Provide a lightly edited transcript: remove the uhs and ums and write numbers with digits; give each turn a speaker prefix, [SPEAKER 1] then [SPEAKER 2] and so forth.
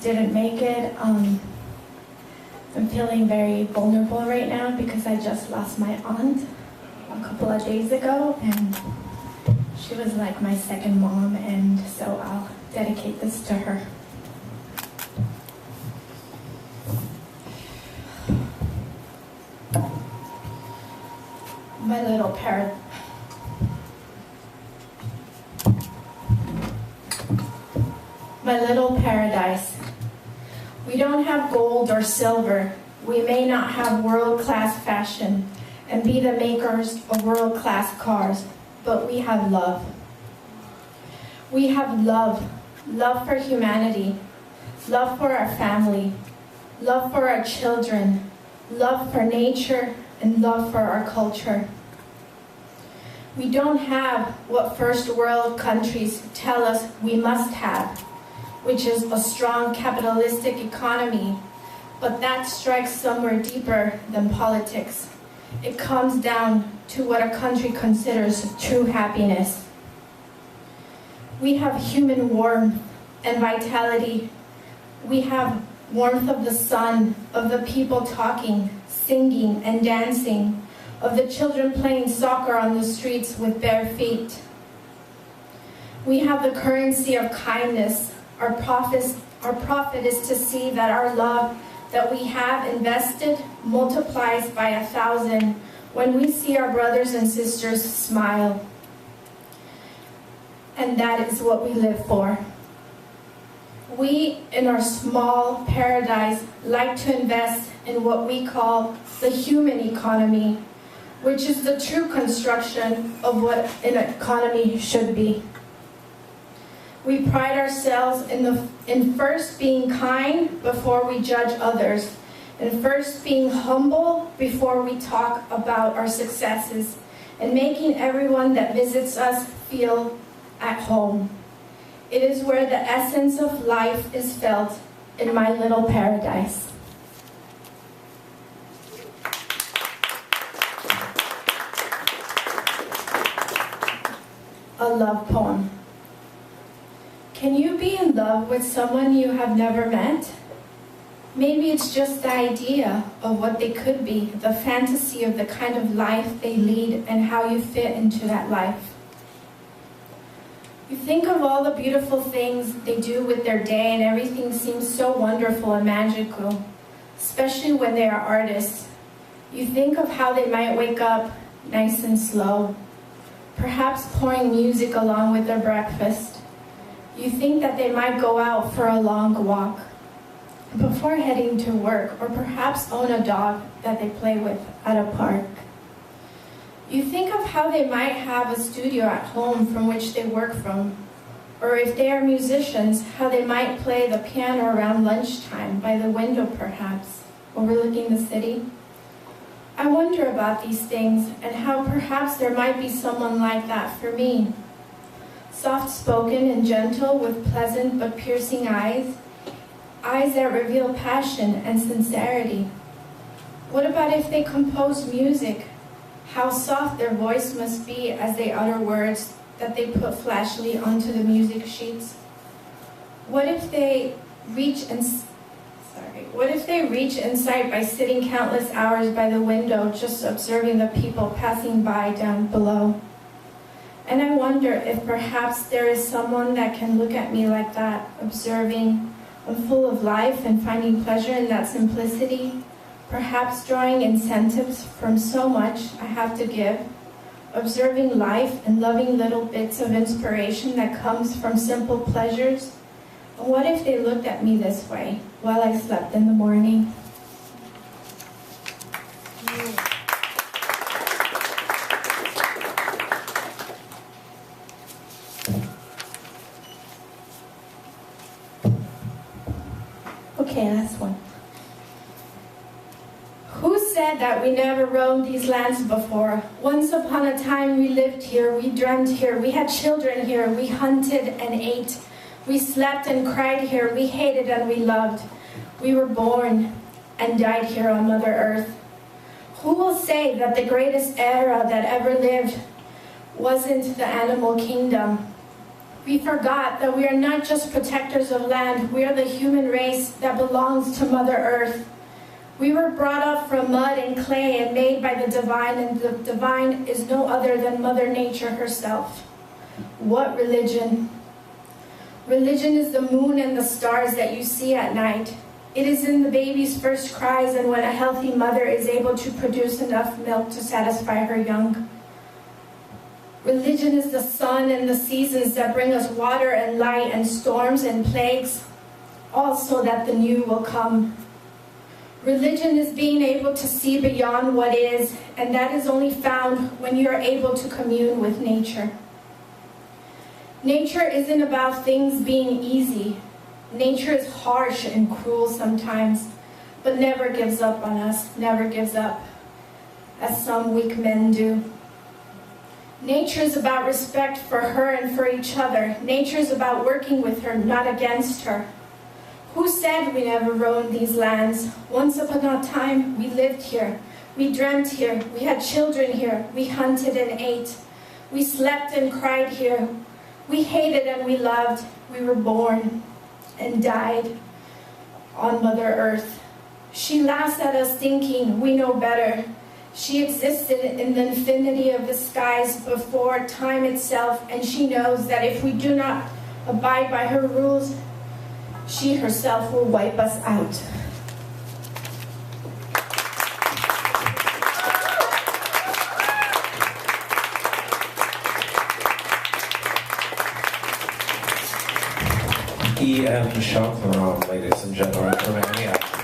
[SPEAKER 1] didn't make it. I'm feeling very vulnerable right now because I just lost my aunt a couple of days ago, and she was like my second mom, and so I'll dedicate this to her. My little paradise. We don't have gold or silver. We may not have world-class fashion and be the makers of world-class cars, but we have love. We have love. Love for humanity. Love for our family. Love for our children. Love for nature, and love for our culture. We don't have what first world countries tell us we must have, which is a strong capitalistic economy, but that strikes somewhere deeper than politics. It comes down to what a country considers true happiness. We have human warmth and vitality. We have warmth of the sun, of the people talking, singing, and dancing, of the children playing soccer on the streets with bare feet. We have the currency of kindness. Our profit is to see that our love that we have invested multiplies by 1,000 when we see our brothers and sisters smile. And that is what we live for. We, in our small paradise, like to invest in what we call the human economy, which is the true construction of what an economy should be. We pride ourselves in first being kind before we judge others, and first being humble before we talk about our successes, and making everyone that visits us feel at home. It is where the essence of life is felt in my little paradise. A love poem. Can you be in love with someone you have never met? Maybe it's just the idea of what they could be, the fantasy of the kind of life they lead and how you fit into that life. You think of all the beautiful things they do with their day and everything seems so wonderful and magical, especially when they are artists. You think of how they might wake up nice and slow, perhaps pouring music along with their breakfast. You think that they might go out for a long walk before heading to work, or perhaps own a dog that they play with at a park. You think of how they might have a studio at home from which they work from, or if they are musicians, how they might play the piano around lunchtime by the window perhaps, overlooking the city. I wonder about these things and how perhaps there might be someone like that for me. Soft-spoken and gentle with pleasant but piercing eyes, eyes that reveal passion and sincerity. What about if they compose music? How soft their voice must be as they utter words that they put flashily onto the music sheets. What if they reach insight by sitting countless hours by the window just observing the people passing by down below? And I wonder if perhaps there is someone that can look at me like that, observing, I'm full of life and finding pleasure in that simplicity, perhaps drawing incentives from so much I have to give, observing life and loving little bits of inspiration that comes from simple pleasures. And what if they looked at me this way while I slept in the morning? Okay, last one. Who said that we never roamed these lands before? Once upon a time we lived here, we dreamt here, we had children here, we hunted and ate. We slept and cried here, we hated and we loved. We were born and died here on Mother Earth. Who will say that the greatest era that ever lived wasn't the animal kingdom? We forgot that we are not just protectors of land, we are the human race that belongs to Mother Earth. We were brought up from mud and clay and made by the divine, and the divine is no other than Mother Nature herself. What religion? Religion is the moon and the stars that you see at night. It is in the baby's first cries and when a healthy mother is able to produce enough milk to satisfy her young. Religion is the sun and the seasons that bring us water and light and storms and plagues, all so that the new will come. Religion is being able to see beyond what is, and that is only found when you are able to commune with nature. Nature isn't about things being easy. Nature is harsh and cruel sometimes, but never gives up on us, never gives up, as some weak men do. Nature is about respect for her and for each other. Nature is about working with her, not against her. Who said we never roamed these lands? Once upon a time, we lived here. We dreamt here. We had children here. We hunted and ate. We slept and cried here. We hated and we loved. We were born and died on Mother Earth. She laughs at us thinking we know better. She existed in the infinity of the skies before time itself, and she knows that if we do not abide by her rules, she herself will wipe us out.
[SPEAKER 2] E.M Shantharam, ladies and gentlemen, from Antioch.